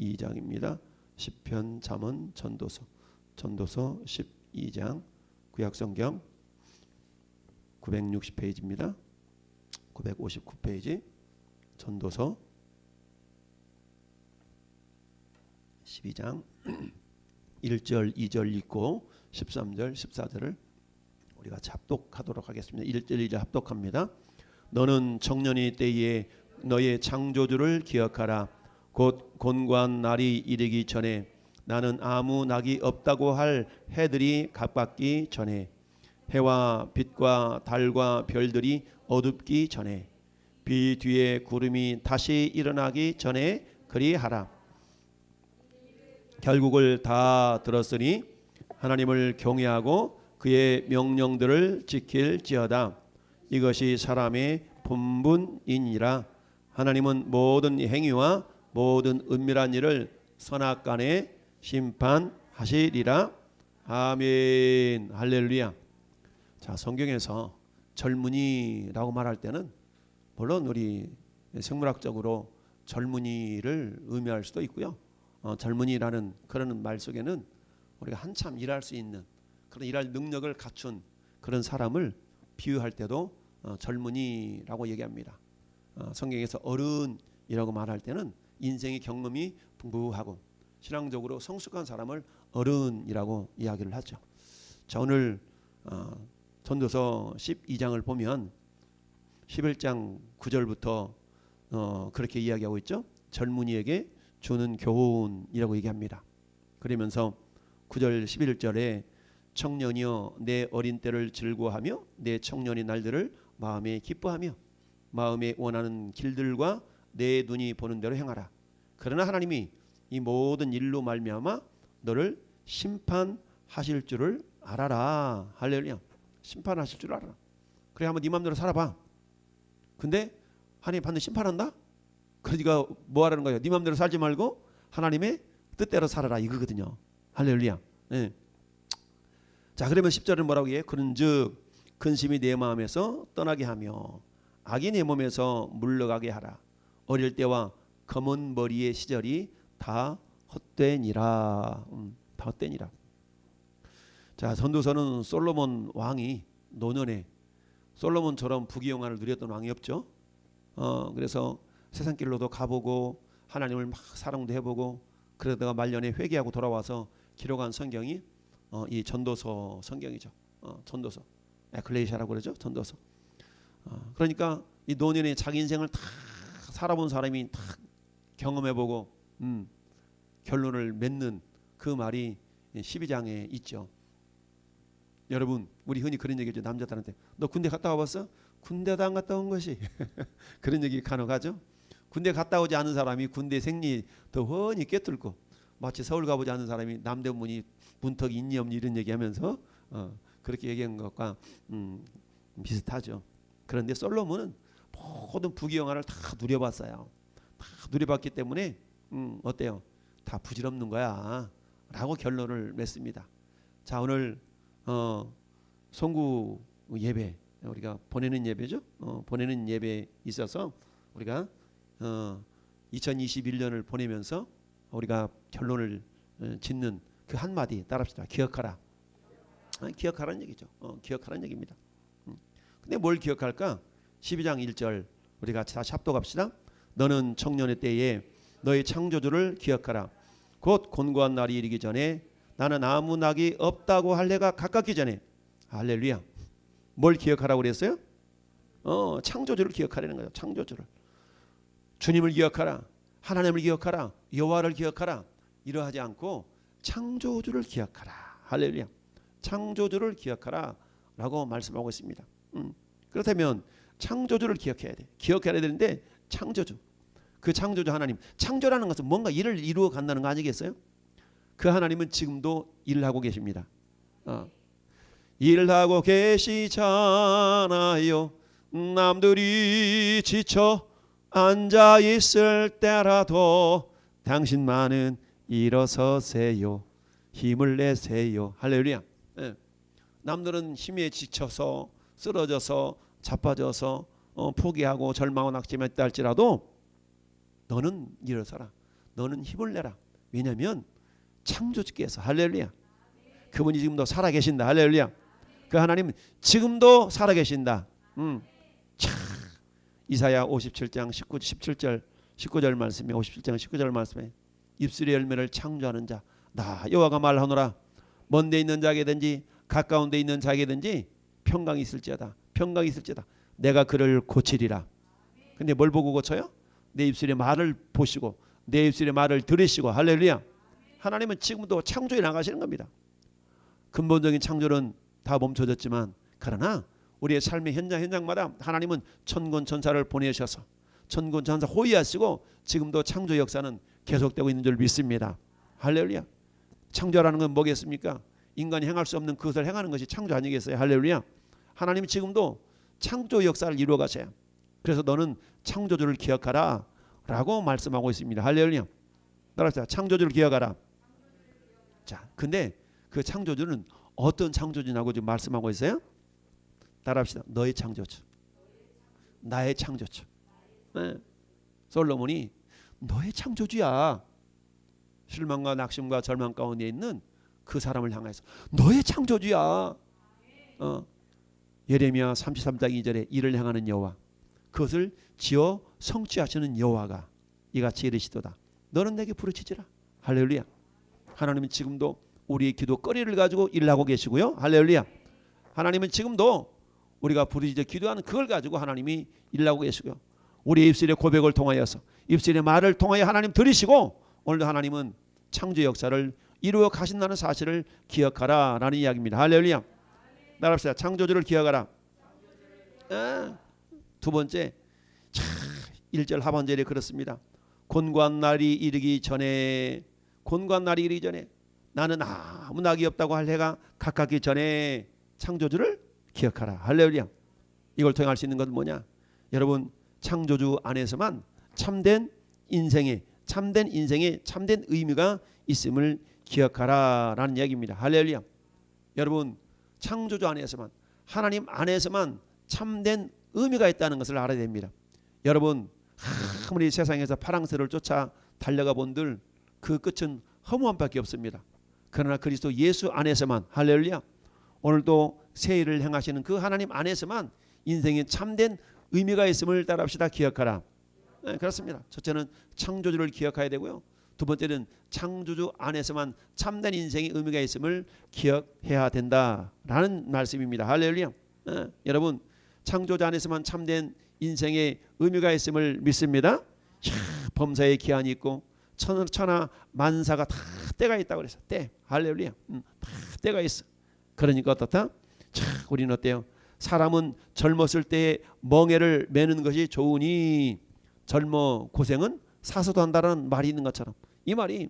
12장입니다. 시편, 잠언, 전도서 12장, 구약성경 960페이지입니다. 959페이지, 전도서 12장 1절 2절 읽고 13절 14절을 우리가 합독하도록 하겠습니다. 1절 2절 합독합니다. 너는 청년의 때에 너의 창조주를 기억하라. 곧 곤고한 날이 이르기 전에, 나는 아무 낙이 없다고 할 해들이 가깝기 전에, 해와 빛과 달과 별들이 어둡기 전에, 비 뒤에 구름이 다시 일어나기 전에 그리하라. 결국을 다 들었으니 하나님을 경외하고 그의 명령들을 지킬지어다. 이것이 사람의 본분이니라. 하나님은 모든 행위와 모든 은밀한 일을 선악간에 심판하시리라. 아멘. 할렐루야. 자, 성경에서 젊은이라고 말할 때는 물론 우리 생물학적으로 젊은이를 의미할 수도 있고요. 젊은이라는 그런 말 속에는 우리가 한참 일할 수 있는 그런 일할 능력을 갖춘 그런 사람을 비유할 때도 젊은이라고 얘기합니다. 성경에서 어른이라고 말할 때는 인생의 경험이 풍부하고 신앙적으로 성숙한 사람을 어른이라고 이야기를 하죠. 자, 오늘 전도서 12장을 보면 11장 9절부터 그렇게 이야기하고 있죠. 젊은이에게 주는 교훈이라고 얘기합니다. 그러면서 9절 11절에 청년이여 내 어린 때를 즐거워하며 내 청년의 날들을 마음에 기뻐하며 마음에 원하는 길들과 내 눈이 보는 대로 행하라. 그러나 하나님이 이 모든 일로 말미암아 너를 심판하실 줄을 알아라. 할렐루야. 심판하실 줄 알아라. 그래 한번 네 맘대로 살아봐. 근데 하나님 반드시 심판한다? 그러니까 뭐 하라는 거예요? 네 맘대로 살지 말고 하나님의 뜻대로 살아라 이거거든요. 할렐루야. 네. 자, 그러면 10절은 뭐라고 해요? 그런즉 근심이 내 마음에서 떠나게 하며 악이 내 몸에서 물러가게 하라. 어릴 때와 검은 머리의 시절이 다 헛되니라. 다 헛되니라. 자, 전도서는 솔로몬 왕이 노년에 솔로몬처럼 부귀영화를 누렸던 왕이 없죠. 그래서 세상길로도 가보고 하나님을 막 사랑도 해보고 그러다가 말년에 회개하고 돌아와서 기록한 성경이 이 전도서 성경이죠. 전도서 에클레시아라고 그러죠. 전도서. 그러니까 이 노년에 자기 인생을 다 살아본 사람이 다 경험해보고 결론을 맺는 그 말이 12장에 있죠. 여러분, 우리 흔히 그런 얘기죠. 남자들한테 너 군대 갔다 와봤어? 군대도 안 갔다 온 것이 그런 얘기 간혹하죠. 군대 갔다 오지 않은 사람이 군대 생리 더 훤히 꿰뚫고 마치 서울 가보지 않은 사람이 남대문이 문턱이 있니 없니 이런 얘기하면서 그렇게 얘기한 것과 비슷하죠. 그런데 솔로몬은 모든 부귀영화를 다 누려봤어요. 다 누려봤기 때문에 어때요? 다 부질없는 거야 라고 결론을 맺습니다. 자, 오늘 송구 예배 우리가 보내는 예배죠. 보내는 예배에 있어서 우리가 2021년을 보내면서 우리가 결론을 짓는 그 한마디 따라합시다. 기억하라. 기억하라는 얘기죠. 기억하라는 얘기입니다. 근데 뭘 기억할까? 12장 1절 우리 같이 다시 합독합시다. 너는 청년의 때에 너의 창조주를 기억하라. 곧 곤고한 날이 이르기 전에 나는 아무 낙이 없다고 할 해가 가깝기 전에. 할렐루야. 뭘 기억하라고 그랬어요? 창조주를 기억하라는 거죠. 창조주를. 주님을 기억하라. 하나님을 기억하라. 여호와를 기억하라. 이러하지 않고 창조주를 기억하라. 할렐루야. 창조주를 기억하라 라고 말씀하고 있습니다. 그렇다면 창조주를 기억해야 돼. 기억해야 되는데 창조주. 그 창조주 하나님. 창조라는 것은 뭔가 일을 이루어 간다는 거 아니겠어요? 그 하나님은 지금도 일을 하고 계십니다. 일하고 계시잖아요. 남들이 지쳐 앉아 있을 때라도 당신만은 일어서세요. 힘을 내세요. 할렐루야. 네. 남들은 힘에 지쳐서 쓰러져서 자빠져서 포기하고 절망하고 낙심했다 할지라도 너는 일어서라. 너는 힘을 내라. 왜냐하면 창조주께서 할렐루야. 그분이 지금도 살아계신다. 할렐루야. 그 하나님은 지금도 살아계신다. 이사야 57장 19절 말씀에 57장 19절 말씀에 입술의 열매를 창조하는 자 나 여호와가 말하노라. 먼데 있는 자에게든지 가까운 데 있는 자에게든지 평강이 있을지어다. 평강이 있을지어다. 내가 그를 고치리라. 근데 뭘 보고 고쳐요? 내 입술의 말을 보시고 내 입술의 말을 들으시고 할렐루야. 하나님은 지금도 창조해 나가시는 겁니다. 근본적인 창조는 다 멈춰졌지만 그러나 우리의 삶의 현장마다 하나님은 천군 천사를 보내셔서 천군 천사 호위하시고 지금도 창조 역사는 계속되고 있는 줄 믿습니다. 할렐루야. 창조라는 건 뭐겠습니까? 인간이 행할 수 없는 그것을 행하는 것이 창조 아니겠어요? 할렐루야. 하나님이 지금도 창조 역사를 이루어 가셔요. 그래서 너는 창조주를 기억하라 라고 말씀하고 있습니다. 할렐루야. 따라합시다. 창조주를 기억하라. 자, 근데 그 창조주는 어떤 창조주냐고 지금 말씀하고 있어요? 따라합시다. 너의 창조주. 나의 창조주. 네. 솔로몬이 너의 창조주야. 실망과 낙심과 절망 가운데 있는 그 사람을 향해서 너의 창조주야. 예레미야 33장 2절에 이를 향하는 여호와 그것을 지어 성취하시는 여호와가 이같이 이르시도다. 너는 내게 부르짖으라. 할렐루야. 하나님은 지금도 우리의 기도 거리를 가지고 일하고 계시고요. 할렐루야. 하나님은 지금도 우리가 부르짖어 기도하는 그걸 가지고 하나님이 일하고 계시고요. 우리의 입술의 고백을 통하여서 입술의 말을 통하여 하나님 들으시고 오늘도 하나님은 창조 역사를 이루어 가신다는 사실을 기억하라 라는 이야기입니다. 할렐루야. 따라합시다. 창조주를 기억하라. 두 번째 1절 하반절에 그렇습니다. 곤고한 날이 이르기 전에 나는 아무 낙이 없다고 할 해가 가깝기 전에 창조주를 기억하라. 할렐루야. 이걸 통해 할 수 있는 건 뭐냐? 여러분 창조주 안에서만 참된 인생의 참된 의미가 있음을 기억하라 라는 이야기입니다. 할렐루야. 여러분 창조주 안에서만 하나님 안에서만 참된 의미가 있다는 것을 알아야 됩니다. 여러분 아무리 세상에서 파랑새를 쫓아 달려가 본들 그 끝은 허무함밖에 없습니다. 그러나 그리스도 예수 안에서만 할렐루야. 오늘도 새 일을 행하시는 그 하나님 안에서만 인생에 참된 의미가 있음을 따라합시다. 기억하라. 네, 그렇습니다. 첫째는 창조주를 기억해야 되고요. 두 번째는 창조주 안에서만 참된 인생의 의미가 있음을 기억해야 된다라는 말씀입니다. 할렐루야. 네, 여러분 창조주 안에서만 참된 인생의 의미가 있음을 믿습니다. 범사에 기한이 있고 천하 만사가 다 때가 있다고 그래서 때 할렐루야. 다 때가 있어. 그러니까 어떻다? 우리는 어때요? 사람은 젊었을 때에 멍에를 매는 것이 좋으니 젊어 고생은 사서도 한다는 말이 있는 것처럼 이 말이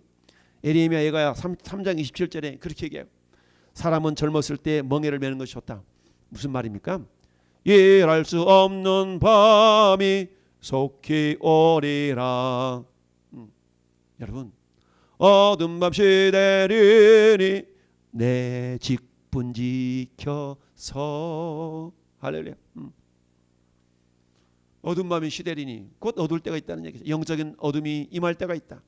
예레미야 예가야 3장 27절에 그렇게 얘기해요. 사람은 젊었을 때 멍에를 매는 것이 좋다. 무슨 말입니까? 일할 수 없는 밤이 속히 오리라. 여러분 어두운 밤 시대리니 내 직분 지켜서 할렐루야. 어두운 밤이 시대리니 곧 어두울 때가 있다는 얘기죠. 영적인 어둠이 임할 때가 있다.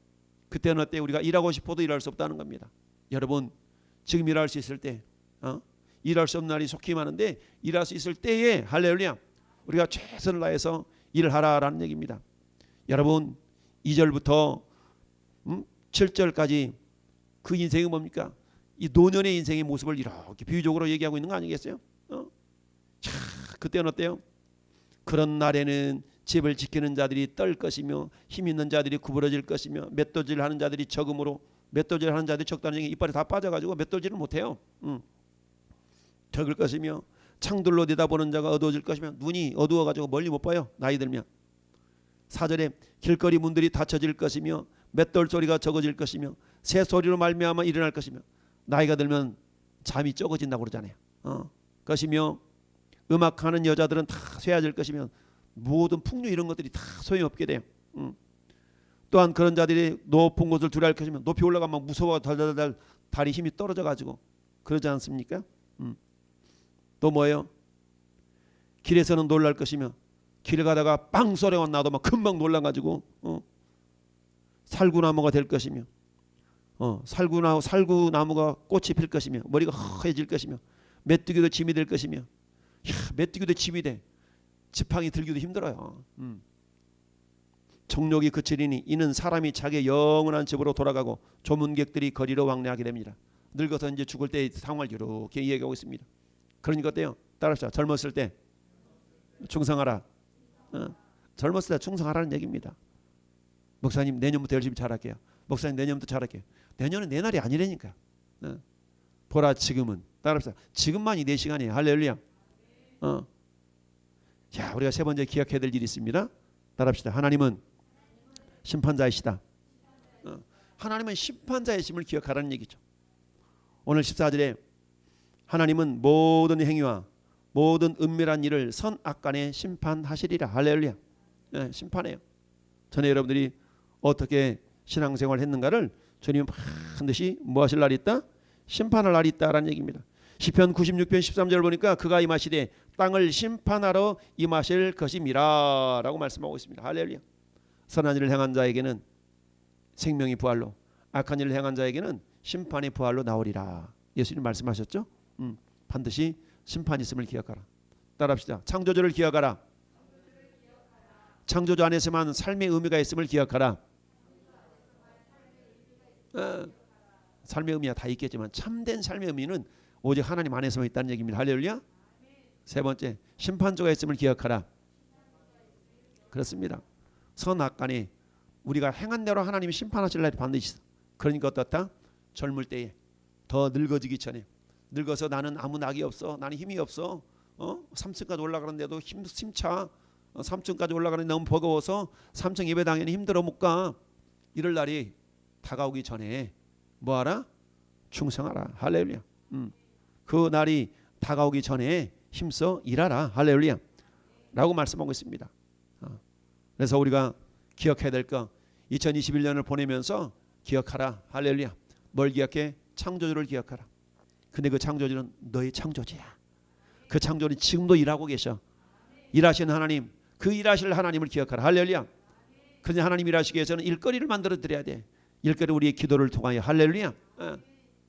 그때는 어때? 우리가 일하고 싶어도 일할 수 없다는 겁니다. 여러분 지금 일할 수 있을 때 일할 수 없는 날이 속히 많은데 일할 수 있을 때에 할렐루야 우리가 최선을 다해서 일을 하라라는 얘기입니다. 여러분 2절부터 7절까지 그 인생이 뭡니까? 이 노년의 인생의 모습을 이렇게 비유적으로 얘기하고 있는 거 아니겠어요? 자, 그때는 어때요? 그런 날에는 집을 지키는 자들이 떨 것이며 힘 있는 자들이 구부러질 것이며 맷돌질 하는 자들이 적음으로 맷돌질 하는 자들이 적다는 얘기 이빨이 다 빠져가지고 맷돌질을 못해요. 적을 것이며 창들로 내다보는 자가 어두워질 것이며 눈이 어두워가지고 멀리 못 봐요. 나이 들면. 4절에 길거리 문들이 닫혀질 것이며 맷돌 소리가 적어질 것이며 새 소리로 말미암아 일어날 것이며 나이가 들면 잠이 적어진다고 그러잖아요. 것이며 음악하는 여자들은 다 쇠해질 것이며 모든 풍류 이런 것들이 다 소용없게 돼요. 또한 그런 자들이 높은 곳을 두려워할 것이며 높이 올라가면 무서워 달달달 다리 힘이 떨어져가지고 그러지 않습니까? 또 뭐예요? 길에서는 놀랄 것이며 길 가다가 빵 소리가 나도 막 금방 놀라가지고 살구나무가 될 것이며 살구나무가 꽃이 필 것이며 머리가 허해질 것이며 메뚜기도 짐이 될 것이며 메뚜기도 짐이 돼. 지팡이 들기도 힘들어요. 정욕이 그치리니 이는 사람이 자기의 영원한 집으로 돌아가고 조문객들이 거리로 왕래하게 됩니다. 늙어서 이제 죽을 때의 상황을 이렇게 이야기하고 있습니다. 그러니까 어때요? 따라합시다. 젊었을 때 충성하라. 젊었을 때 충성하라는 얘기입니다. 목사님 내년부터 열심히 잘할게요. 목사님 내년부터 잘할게요. 내년은 내 날이 아니라니까. 보라 지금은. 따라합시다. 지금만이 내 시간이에요. 할렐루야. 자, 우리가 세 번째 기억해야 될 일이 있습니다. 따라합시다. 하나님은 심판자이시다. 하나님은 심판자이심을 기억하라는 얘기죠. 오늘 14절에 하나님은 모든 행위와 모든 은밀한 일을 선악간에 심판하시리라. 할렐루야. 심판해요. 전에 여러분들이 어떻게 신앙생활을 했는가를 주님은 반드시 뭐 하실 날이 있다? 심판할 날이 있다라는 얘기입니다. 시편 96편 13절 보니까 그가 임하시되 땅을 심판하러 임하실 것임이라 라고 말씀하고 있습니다. 할렐루야. 선한 일을 행한 자에게는 생명의 부활로, 악한 일을 행한 자에게는 심판의 부활로 나오리라. 예수님 말씀하셨죠? 반드시 심판이 있음을 기억하라. 따라합시다. 창조주를 기억하라. 창조주 안에서만 삶의 의미가 있음을 기억하라. 삶의 의미가 다 있겠지만 참된 삶의 의미는 오직 하나님 안에서만 있다는 얘기입니다. 할렐루야. 세 번째, 심판주가 있음을 기억하라. 그렇습니다. 선악간에 우리가 행한 대로 하나님이 심판하실 날이 반드시 있어. 그러니까 어떻다? 젊을 때에 더 늙어지기 전에, 늙어서 나는 아무 낙이 없어, 나는 힘이 없어, 3층까지 올라가는데도 힘차, 3층까지 올라가는데 너무 버거워서 3층 예배 당연히 힘들어 못 가. 이럴 날이 다가오기 전에 뭐하라? 충성하라. 할렐루야. 그 날이 다가오기 전에 힘써 일하라. 할렐루야. 라고 말씀하고 있습니다. 그래서 우리가 기억해야 될 거, 2021년을 보내면서 기억하라. 할렐루야. 뭘 기억해? 창조주를 기억하라. 근데 그 창조주는 너의 창조주야. 그 창조주는 지금도 일하고 계셔. 일하시는 하나님, 그 일하실 하나님을 기억하라. 할렐루야. 그런데 하나님 일하시기 위해서는 일거리를 만들어 드려야 돼. 일거리 우리의 기도를 통하여. 할렐루야.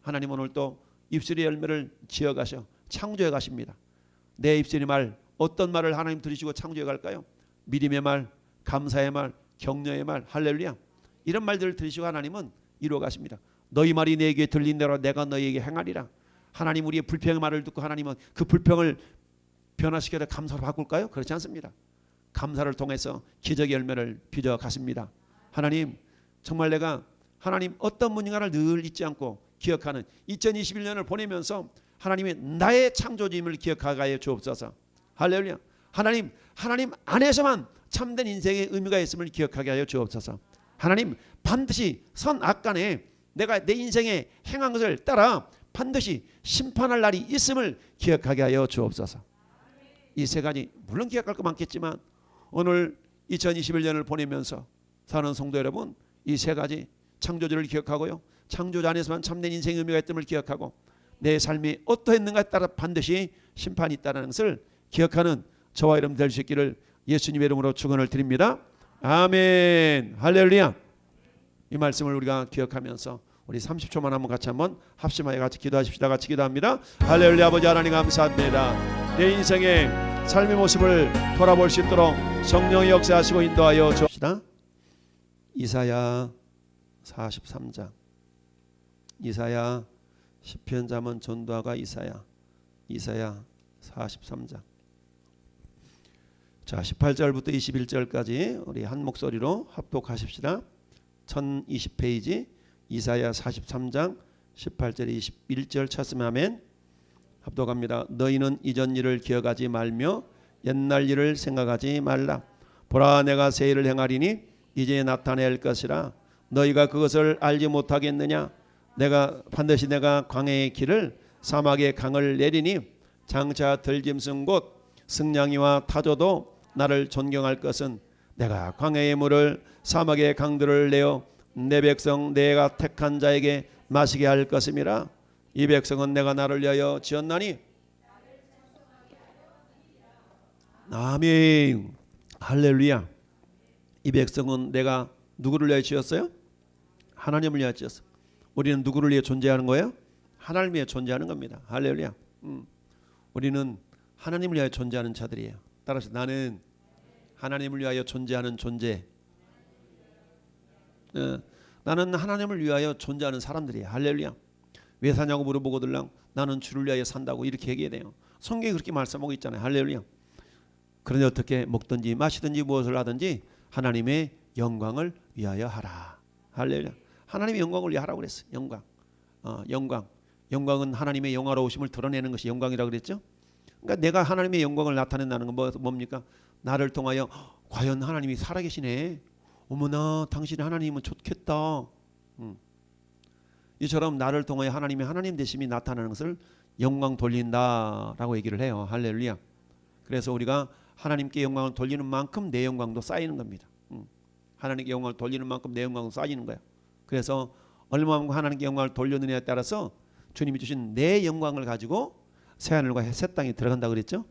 하나님 오늘 또 입술의 열매를 지어가셔 창조해 가십니다. 내 입술의 말, 어떤 말을 하나님 들으시고 창조해 갈까요? 믿음의 말, 감사의 말, 격려의 말. 할렐루야. 이런 말들을 들으시고 하나님은 이루어 가십니다. 너희 말이 내게 들린 대로 내가 너희에게 행하리라. 하나님 우리의 불평의 말을 듣고 하나님은 그 불평을 변화시켜서 감사로 바꿀까요? 그렇지 않습니다. 감사를 통해서 기적의 열매를 빚어 가십니다. 하나님 정말 내가 하나님 어떤 분인가를 늘 잊지 않고 기억하는 2021년을 보내면서 하나님의 나의 창조주임을 기억하게 해 주옵소서. 할렐루야. 하나님 안에서만 참된 인생의 의미가 있음을 기억하게 하여 주옵소서. 하나님 반드시 선악간에 내가 내 인생에 행한 것을 따라 반드시 심판할 날이 있음을 기억하게 하여 주옵소서. 이 세 가지 물론 기억할 거 많겠지만 오늘 2021년을 보내면서 사는 성도 여러분, 이 세 가지 창조주를 기억하고요, 창조주 안에서만 참된 인생의 의미가 있음을 기억하고 내 삶이 어떠했는가에 따라 반드시 심판이 있다는 것을 기억하는 저와 여러분 될 수 있기를 예수님의 이름으로 축원을 드립니다. 아멘. 할렐루야. 이 말씀을 우리가 기억하면서 우리 30초만 한번 합심하여 같이 기도하십시다. 같이 기도합니다. 할렐루야. 아버지 하나님 감사합니다. 내 인생의 삶의 모습을 돌아볼 수 있도록 성령의 역사하시고 인도하여 주옵시다. 이사야 43장, 이사야, 시편, 잠언, 전도하가 이사야 43장. 자, 18절부터 21절까지 우리 한 목소리로 합독하십시다. 1020페이지 이사야 43장 18절 21절 찾으면 아멘. 합독합니다. 너희는 이전 일을 기억하지 말며 옛날 일을 생각하지 말라. 보라 내가 새 일을 행하리니 이제 나타낼 것이라. 너희가 그것을 알지 못하겠느냐. 반드시 내가 광야의 길을 사막의 강을 내리니 장차 들짐승 곧 승냥이와 타조도 나를 존경할 것은 내가 광야의 물을 사막의 강들을 내어 내 백성 내가 택한 자에게 마시게 할 것임이라. 이 백성은 내가 나를 위하여 지었나니. 아멘. 할렐루야. 이 백성은 내가 누구를 위하여 지었어요? 하나님을 위하여 지었어. 우리는 누구를 위해 존재하는 거예요? 하나님을 위해 존재하는 겁니다. 할렐루야. 우리는 하나님을 위하여 존재하는 자들이에요. 따라서 나는 하나님을 위하여 존재하는 존재. 나는 하나님을 위하여 존재하는 사람들이에요. 할렐루야. 왜 사냐고 물어보거들랑 나는 주를 위하여 산다고 이렇게 얘기해야 돼요. 성경이 그렇게 말씀하고 있잖아요. 할렐루야. 그런데 어떻게 먹든지 마시든지 무엇을 하든지 하나님의 영광을 위하여 하라. 할렐루야. 하나님의 영광을 위하여 하라고 그랬어요. 영광은 하나님의 영화로우심을 드러내는 것이 영광이라고 그랬죠. 그러니까 내가 하나님의 영광을 나타낸다는 건 뭡니까? 나를 통하여 과연 하나님이 살아계시네. 어머나 당신 하나님은 좋겠다. 이처럼 나를 통하여 하나님의 하나님 되심이 나타나는 것을 영광 돌린다라고 얘기를 해요. 할렐루야. 그래서 우리가 하나님께 영광을 돌리는 만큼 내 영광도 쌓이는 겁니다. 하나님께 영광을 돌리는 만큼 내 영광도 쌓이는 거야. 그래서 얼마만큼 하나님께 영광을 돌려느냐에 따라서 주님이 주신 내 영광을 가지고 새하늘과 새 땅에 들어간다고 그랬죠.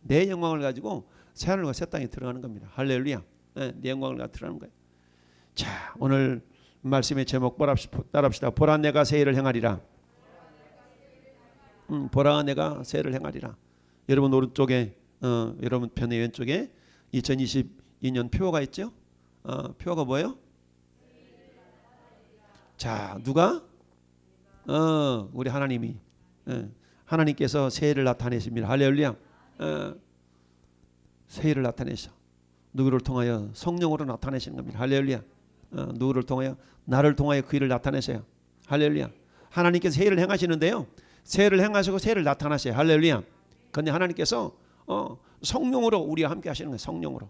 내 영광을 가지고 새하늘과 새 땅에 들어가는 겁니다. 할렐루야. 내 영광을 가지고 들어가는 거예요. 자, 오늘 말씀의 제목 따라합시다. 보라 내가 새 일을 행하리라. 보라 내가 새 일을 행하리라. 여러분 오른쪽에 여러분 편의 왼쪽에 2022년 표가 있죠. 표가 뭐예요? 자, 누가? 우리 하나님이 하나님께서 새 일을 나타내십니다. 할렐루야. 새 일을 나타내셔. 누구를 통하여? 성령으로 나타내시는 겁니다. 할렐루야. 누구를 통하여? 나를 통하여 그 일을 나타내세요. 할렐루야. 하나님께서 새 일을 행하시는데요. 새 일을 행하시고 새 일을 나타나세요. 할렐루야. 그런데 하나님께서 성령으로 우리와 함께 하시는 거예요.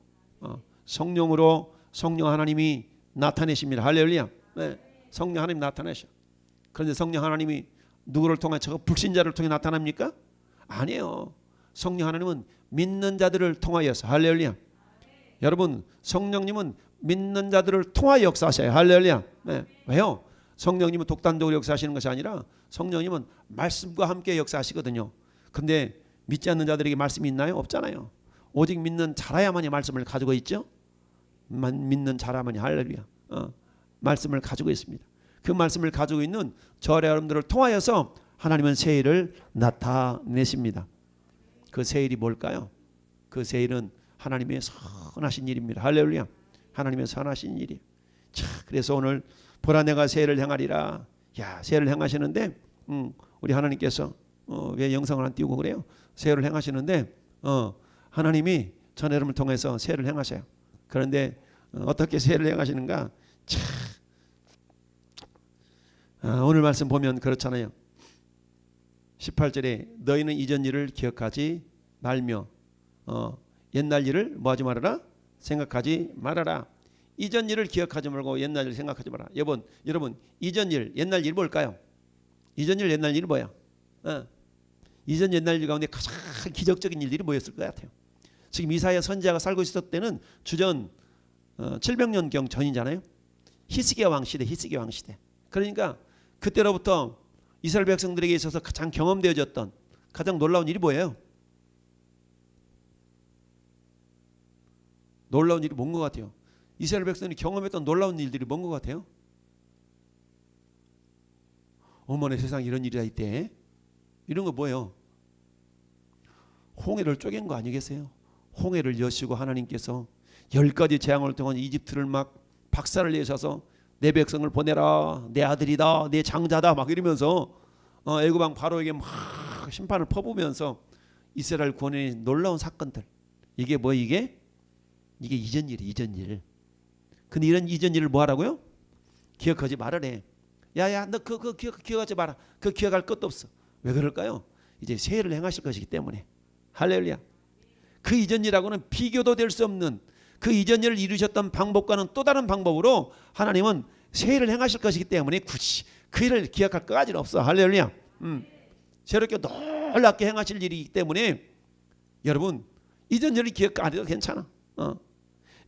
성령으로 성령 하나님이 나타내십니다. 할렐루야. 네. 성령 하나님 나타내셔. 그런데 성령 하나님이 누구를 통해 저 불신자를 통해 나타납니까? 아니에요. 성령 하나님은 믿는 자들을 통하여서. 할렐루야. 여러분 성령님은 믿는 자들을 통하여 역사하셔요. 할렐루야. 네. 왜요? 성령님은 독단적으로 역사하시는 것이 아니라 성령님은 말씀과 함께 역사하시거든요. 근데 믿지 않는 자들에게 말씀이 있나요? 없잖아요. 오직 믿는 자라야만이 말씀을 가지고 있죠. 믿는 자라야만이. 할렐루야. 말씀을 가지고 있습니다. 그 말씀을 가지고 있는 저와 여러분들을 통하여서 하나님은 새 일을 나타내십니다. 그 새 일이 뭘까요? 그 새 일은 하나님의 선하신 일입니다. 할렐루야. 하나님의 선하신 일이에요. 자, 그래서 오늘 보라 내가 새 일을 행하리라. 야, 새 일을 행하시는데 우리 하나님께서 왜 영상을 안 띄우고 그래요? 새 일을 행하시는데 하나님이 전 여러분을 통해서 새 일을 행하셔요. 그런데 어떻게 새 일을 행하시는가? 참 오늘 말씀 보면 그렇잖아요. 18절에 너희는 이전 일을 기억하지 말며 옛날 일을 뭐하지 말아라? 생각하지 말아라. 이전 일을 기억하지 말고 옛날 일을 생각하지 마라. 여러분 이전 일, 옛날 일 뭘까요? 이전 일, 옛날 일이 뭐야? 이전 옛날 일 가운데 가장 기적적인 일들이 뭐였을 것 같아요? 지금 이사야 선지자가 살고 있었을 때는 주전 700년경 전이잖아요. 히스기야 왕 시대. 그러니까 그때로부터 이스라엘 백성들에게 있어서 가장 경험되어졌던 가장 놀라운 일이 뭐예요? 놀라운 일이 뭔 것 같아요? 이스라엘 백성들이 경험했던 놀라운 일들이 뭔 것 같아요? 어머나 세상에 이런 일이 다 있대. 이런 거 뭐예요? 홍해를 쪼갠 거 아니겠어요? 홍해를 여시고 하나님께서 10가지 재앙을 통한 이집트를 막 박살을 내셔서 내 백성을 보내라. 내 아들이다. 내 장자다. 막 이러면서 애굽 왕 바로에게 막 심판을 퍼부으면서 이스라엘 구원의 놀라운 사건들. 이게 뭐 이게 이전 일이에요. 이전 일. 근데 이런 이전 일을 뭐 하라고요? 기억하지 말아래. 야야 너 그거 기억하지 마라. 그거 기억할 것도 없어. 왜 그럴까요? 이제 새 일을 행하실 것이기 때문에. 할렐루야. 그 이전 일하고는 비교도 될 수 없는 그 이전 일을 이루셨던 방법과는 또 다른 방법으로 하나님은 새 일을 행하실 것이기 때문에 굳이 그 일을 기억할 것까지는 없어. 할렐루야. 새롭게 놀랍게 행하실 일이기 때문에 여러분 이전 일을 기억 안 해도 괜찮아.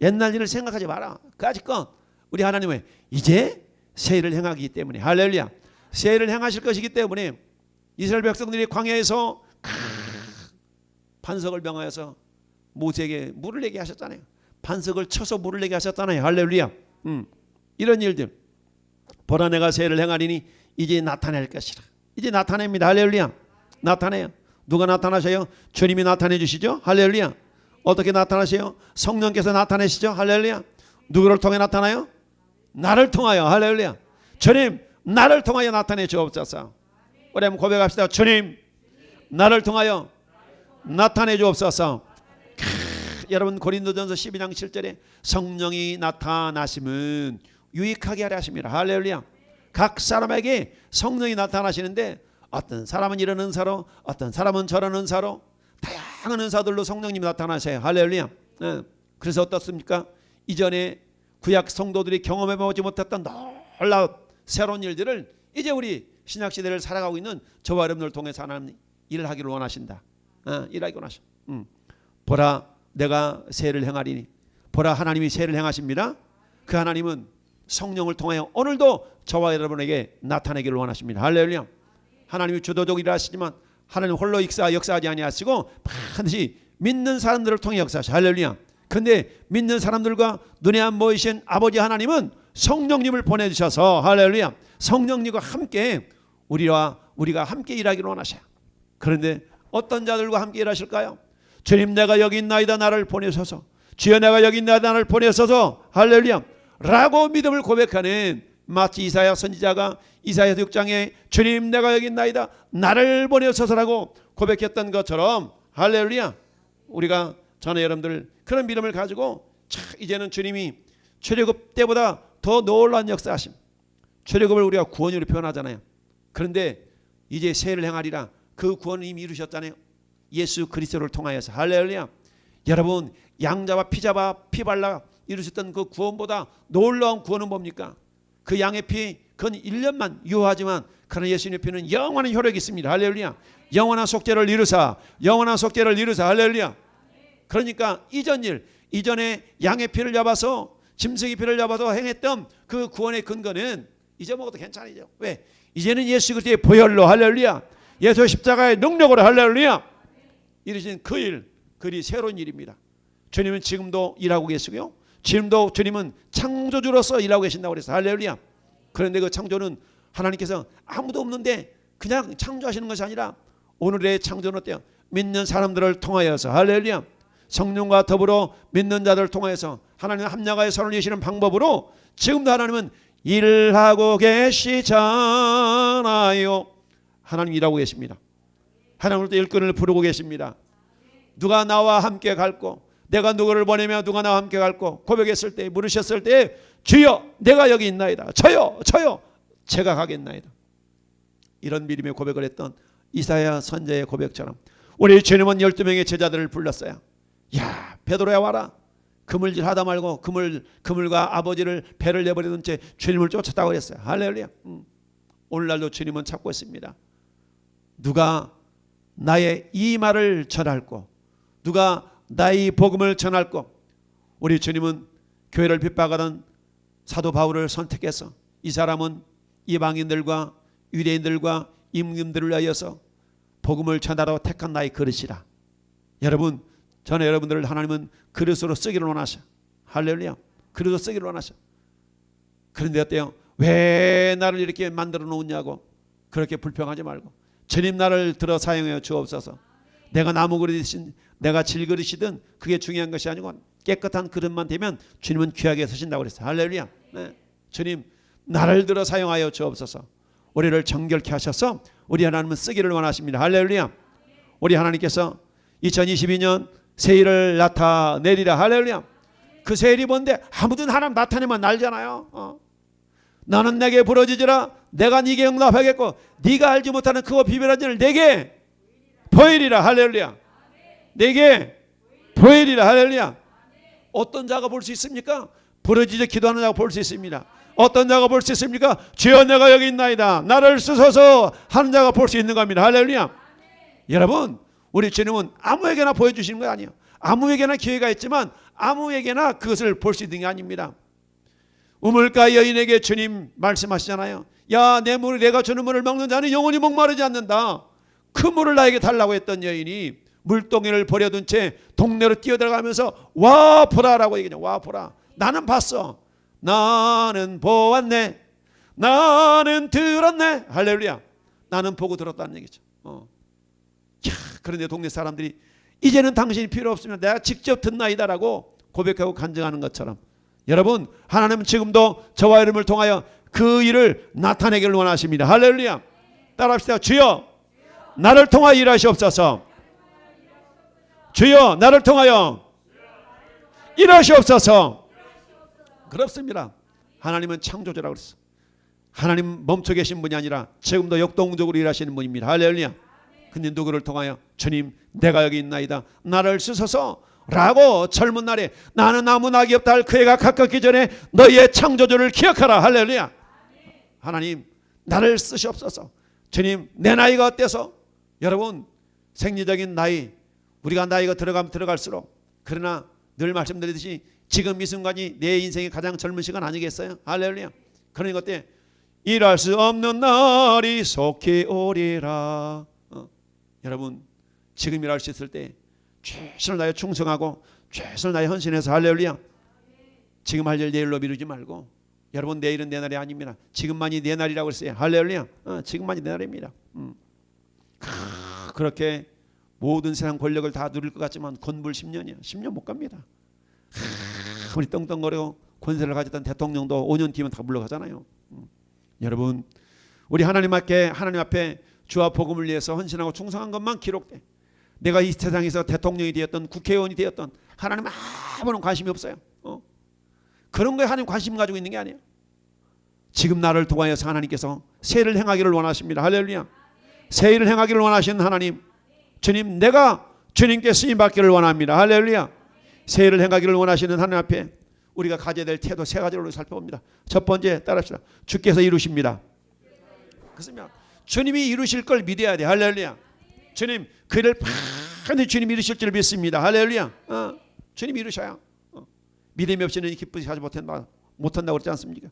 옛날 일을 생각하지 마라. 그아직껏 우리 하나님은 이제 새 일을 행하기 때문에. 할렐루야. 새 일을 행하실 것이기 때문에 이스라엘 백성들이 광야에서 반석을 명하여서 모세에게 물을 내게 하셨잖아요. 반석을 쳐서 물을 내게 하셨잖아요. 할렐루야. 이런 일들. 보라 내가 새를 행하리니 이제 나타낼 것이라. 이제 나타냅니다. 할렐루야. 나타내요. 누가 나타나셔요? 주님이 나타내 주시죠. 할렐루야. 어떻게 나타나세요? 성령께서 나타내시죠. 할렐루야. 누구를 통해 나타나요? 나를 통하여. 할렐루야. 주님 나를 통하여 나타내 주옵소서. 우리 한번 고백합시다. 주님 나를 통하여 나타내 주옵소서. 여러분 고린도전서 12장 7절에 성령이 나타나심은 유익하게 하려 하십니다. 할렐루야. 각 사람에게 성령이 나타나시는데 어떤 사람은 이런 은사로, 어떤 사람은 저런 은사로, 다양한 은사들로 성령님이 나타나세요. 할렐루야. 그래서 어떻습니까? 이전에 구약 성도들이 경험해보지 못했던 놀라운 새로운 일들을 이제 우리 신약시대를 살아가고 있는 저와 여러분을 통해서 하나님 일을 하기를 원하신다. 일하기 원하셔. 보라 내가 새를 행하리니. 보라 하나님이 새를 행하십니다. 그 하나님은 성령을 통하여 오늘도 저와 여러분에게 나타내기를 원하십니다. 할렐루야. 하나님이 주도적으로 일하시지만 하나님 홀로 역사하지 아니하시고 반드시 믿는 사람들을 통해 역사하시오. 할렐루야. 그런데 믿는 사람들과 눈에 안 보이신 아버지 하나님은 성령님을 보내주셔서 할렐루야. 성령님과 함께 우리가 함께 일하기를 원하셔요. 그런데 어떤 자들과 함께 일하실까요? 주님 내가 여기 있나이다 나를 보내소서. 주여 내가 여기 있나이다 나를 보내소서. 할렐루야. 라고 믿음을 고백하는 마치 이사야 선지자가 이사야 6장에 주님 내가 여기 있나이다 나를 보내소서라고 고백했던 것처럼 할렐루야. 우리가 저는 여러분들 그런 믿음을 가지고 이제는 주님이 출애굽 때보다 더 놀라운 역사하심. 출애굽을 우리가 구원으로 표현하잖아요. 그런데 이제 새를 행하리라. 그 구원을 이미 이루셨잖아요. 예수 그리스도를 통하여서. 할렐루야. 여러분 양자와 피 발라 이루셨던 그 구원보다 놀라운 구원은 뭡니까? 그 양의 피 그건 1년만 유효하지만 그러나 예수님의 피는 영원한 효력이 있습니다. 할렐루야. 영원한 속죄를 이루사 할렐루야. 그러니까 이전에 양의 피를 잡아서 짐승의 피를 잡아서 행했던 그 구원의 근거는 이제 먹어도 괜찮아요. 왜? 이제는 예수 그리스도의 보혈로 할렐루야. 예수의 십자가의 능력으로 할렐루야. 이루신 그 일, 그리 새로운 일입니다. 주님은 지금도 일하고 계시고요. 지금도 주님은 창조주로서 일하고 계신다고 그랬어요. 할렐루야. 그런데 그 창조는 하나님께서 아무도 없는데 그냥 창조하시는 것이 아니라 오늘의 창조는 어때요? 믿는 사람들을 통하여서 할렐루야. 성령과 더불어 믿는 자들을 통하여서 하나님 합력하여 선을 이루시는 방법으로 지금도 하나님은 일하고 계시잖아요. 하나님 일하고 계십니다. 하나님은 일꾼을 부르고 계십니다. 누가 나와 함께 갈고 내가 누구를 보내며 누가 나와 함께 갈고 고백했을 때 물으셨을 때 주여 내가 여기 있나이다. 저요 제가 가겠나이다. 이런 믿음의 고백을 했던 이사야 선지자의 고백처럼 우리 주님은 12명의 제자들을 불렀어요. 야 베드로야 와라. 그물질 하다 말고 그물과 아버지를 배를 내버리던 채 주님을 쫓았다고 그랬어요. 할렐루야. 오늘날도 주님은 찾고 있습니다. 누가 나의 이 말을 전할고 누가 나의 복음을 전할고. 우리 주님은 교회를 핍박하던 사도 바울을 선택해서 이 사람은 이방인들과 유대인들과 임금들을 위하여서 복음을 전하러 택한 나의 그릇이라. 여러분 저는 여러분들을 하나님은 그릇으로 쓰기를 원하셔. 할렐루야. 그릇으로 쓰기를 원하셔. 그런데 어때요? 왜 나를 이렇게 만들어 놓냐고 그렇게 불평하지 말고 주님 나를 들어 사용하여 주옵소서. 내가 나무 그릇이든 내가 질그릇이든 그게 중요한 것이 아니고 깨끗한 그릇만 되면 주님은 귀하게 쓰신다고 그랬어요. 할렐루야. 네. 주님 나를 들어 사용하여 주옵소서. 우리를 정결케 하셔서 우리 하나님은 쓰기를 원하십니다. 할렐루야. 우리 하나님께서 2022년 새 일을 나타내리라. 할렐루야. 그 새 일이 뭔데? 아무든 하나님 나타내면 날잖아요. 나는 내게 부러지지라 내가 네게 응답하겠고 네가 알지 못하는 그거 비밀한 일을 내게 보이리라. 할렐루야. 내게 보이리라. 할렐루야. 어떤 자가 볼 수 있습니까? 부러지지 기도하는 자가 볼 수 있습니다. 어떤 자가 볼 수 있습니까? 주여 내가 여기 있나이다 나를 쓰소서 하는 자가 볼 수 있는 겁니다. 할렐루야. 여러분 우리 주님은 아무에게나 보여주시는 거 아니에요. 아무에게나 기회가 있지만 아무에게나 그것을 볼 수 있는 게 아닙니다. 우물가 여인에게 주님 말씀하시잖아요. 야 내 물을 내가 주는 물을 먹는 자는 영원히 목마르지 않는다. 그 물을 나에게 달라고 했던 여인이 물동이를 버려둔 채 동네로 뛰어들어가면서 와 보라라고 얘기하죠. 와 보라. 나는 봤어. 나는 보았네. 나는 들었네. 할렐루야. 나는 보고 들었다는 얘기죠. 그런데 동네 사람들이 이제는 당신이 필요 없으면 내가 직접 듣나이다라고 고백하고 간증하는 것처럼, 여러분, 하나님은 지금도 저와 여러분을 통하여 그 일을 나타내기를 원하십니다. 할렐루야. 따라합시다. 주여 나를 통하여 일하시옵소서. 주여 나를 통하여 일하시옵소서. 그렇습니다. 하나님은 창조주라고 그랬어. 하나님 멈춰 계신 분이 아니라 지금도 역동적으로 일하시는 분입니다. 할렐루야. 근데 누구를 통하여? 주님 내가 여기 있나이다, 나를 쓰소서 라고 젊은 날에 나는 아무 낙이 없다 할 그 해가 가깝기 전에 너희의 창조주를 기억하라. 할렐루야. 하나님 나를 쓰시옵소서. 주님 내 나이가 어때서? 여러분, 생리적인 나이, 우리가 나이가 들어가면 들어갈수록, 그러나 늘 말씀드리듯이 지금 이 순간이 내 인생의 가장 젊은 시간 아니겠어요? 할렐루야. 그러니까 어때? 일할 수 없는 날이 속히 오리라. 여러분, 지금 일할 수 있을 때 최선을 다해 충성하고 최선을 다해 헌신해서, 할렐루야, 지금 할 일 내일로 미루지 말고, 여러분 내일은 내 날이 아닙니다. 지금만이 내 날이라고 했어요. 할렐루야. 지금만이 내 날입니다. 그렇게 모든 세상 권력을 다 누릴 것 같지만 건불 10년이야. 10년 못 갑니다. 우리 떵떵거리고 권세를 가졌던 대통령도 5년 뒤면 다 물러가잖아요. 여러분, 우리 하나님 앞에 주와 복음을 위해서 헌신하고 충성한 것만 기록돼. 내가 이 세상에서 대통령이 되었던 국회의원이 되었던, 하나님 아무런 관심이 없어요. 그런 거에 하나님 관심 가지고 있는 게 아니에요. 지금 나를 통하여서 하나님께서 세를 행하기를 원하십니다. 할렐루야. 세일을 행하기를 원하시는 하나님, 주님 내가 주님께 쓰임받기를 원합니다. 할렐루야. 세일을 행하기를 원하시는 하나님 앞에 우리가 가져야 될 태도 세 가지를 살펴봅니다. 첫 번째, 따라합시다. 주께서 이루십니다. 그렇습니다. 주님이 이루실 걸 믿어야 돼. 할렐루야. 주님 그 일을 반드시 주님이 이루실 줄 믿습니다. 할렐루야. 주님이 이루셔요. 믿음이 없이는 기쁘시 하지 못한다고 그러지 않습니까?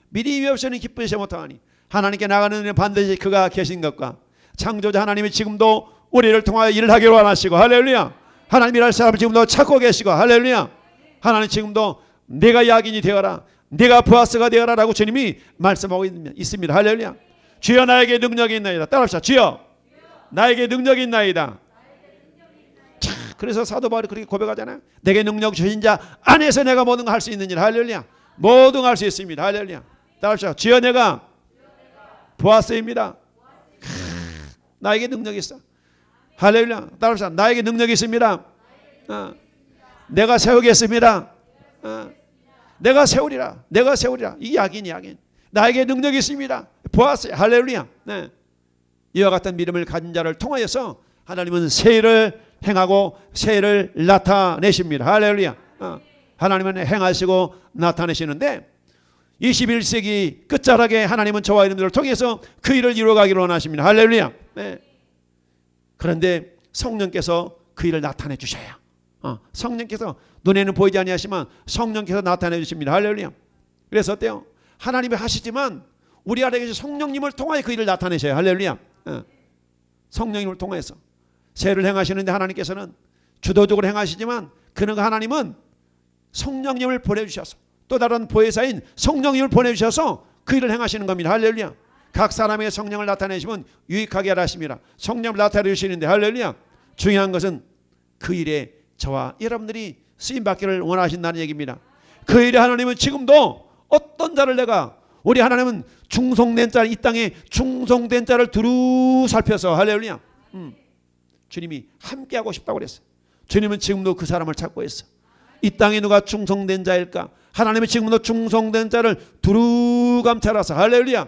믿음이 없이는 기쁘시 못하니 하나님께 나가는 일은 반드시 그가 계신 것과 창조자 하나님이 지금도 우리를 통하여 일을 하기를 원하시고, 할렐루야, 하나님 일할 사람을 지금도 찾고 계시고, 할렐루야, 하나님 지금도 내가 야긴이 되어라, 내가 보아스가 되어라 라고 주님이 말씀하고 있습니다. 할렐루야. 주여 나에게 능력이 있나이다. 따라합시다. 주여 나에게 능력이 있나이다. 자, 그래서 사도 바울이 그렇게 고백하잖아요. 내게 능력 주신 자 안에서 내가 모든 걸 할 수 있느니라. 할렐루야. 모든 걸 할 수 있습니다. 할렐루야. 따라합시다. 주여 내가 보아스입니다. 나에게 능력이 있어. 할렐루야. 따라합시다. 나에게 능력이 있습니다. 내가 세우겠습니다. 내가 세우리라. 내가 세우리라. 이게 야긴. 나에게 능력이 있습니다. 보았어요. 할렐루야. 네. 이와 같은 믿음을 가진 자를 통하여서 하나님은 세일을 행하고 세일을 나타내십니다. 할렐루야. 하나님은 행하시고 나타내시는데 21세기 끝자락에 하나님은 저와 여러분들을 통해서 그 일을 이루어가기를 원하십니다. 할렐루야. 네. 그런데 성령께서 그 일을 나타내 주셔요. 성령께서 눈에는 보이지 아니하시지만 성령께서 나타내 주십니다. 할렐루야. 그래서 어때요? 하나님이 하시지만 우리 안에 계신 성령님을 통하여 그 일을 나타내셔요. 할렐루야. 성령님을 통해서 세를 행하시는데 하나님께서는 주도적으로 행하시지만 그는 하나님은 성령님을 보내주셔서 또 다른 보혜사인 성령님을 보내주셔서 그 일을 행하시는 겁니다. 할렐루야. 각 사람의 성령을 나타내시면 유익하게 하십니다. 성령을 나타내주시는데, 할렐루야, 중요한 것은 그 일에 저와 여러분들이 쓰임받기를 원하신다는 얘기입니다. 그 일에 하나님은 지금도 어떤 자를 내가, 우리 하나님은 충성된 자, 이 땅에 충성된 자를 두루 살펴서, 할렐루야, 주님이 함께하고 싶다고 그랬어요. 주님은 지금도 그 사람을 찾고 있어. 이 땅에 누가 충성된 자일까? 하나님은 지금도 충성된 자를 두루 감찰하사, 할렐루야.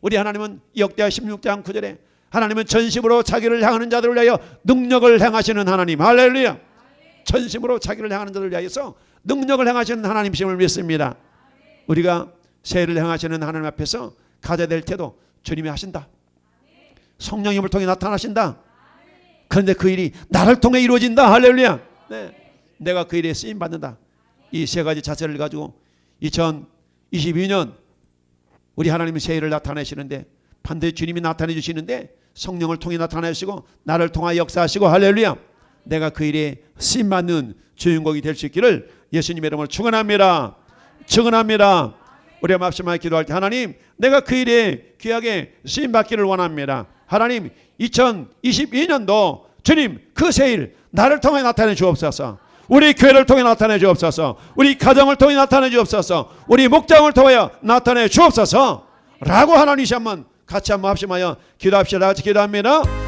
우리 하나님은 역대하 16장 9절에 하나님은 전심으로 자기를 향하는 자들을 위하여 능력을 행하시는 하나님, 할렐루야. 전심으로 자기를 향하는 자들을 위하여서 능력을 행하시는 하나님이심을 믿습니다. 우리가 세를 행하시는 하나님 앞에서 가져야 될 태도, 주님이 하신다. 성령님을 통해 나타나신다. 그런데 그 일이 나를 통해 이루어진다. 할렐루야. 네. 내가 그 일에 쓰임받는다. 이 세 가지 자세를 가지고 2022년 우리 하나님은 새 일을 나타내시는데, 반드시 주님이 나타내 주시는데 성령을 통해 나타내시고 나를 통하여 역사하시고, 할렐루야, 내가 그 일에 쓰임받는 주인공이 될 수 있기를 예수님의 이름으로 축원합니다. 축원합니다. 우리 한번 합심하여 기도할 때 하나님 내가 그 일에 귀하게 쓰임받기를 원합니다. 하나님 2022년도 주님 그 새일 나를 통해 나타내 주옵소서. 우리 교회를 통해 나타내 주옵소서. 우리 가정을 통해 나타내 주옵소서. 우리 목장을 통하여 나타내 주옵소서 라고 하나님 한번 같이 한번 합심하여 기도합시다. 같이 기도합니다.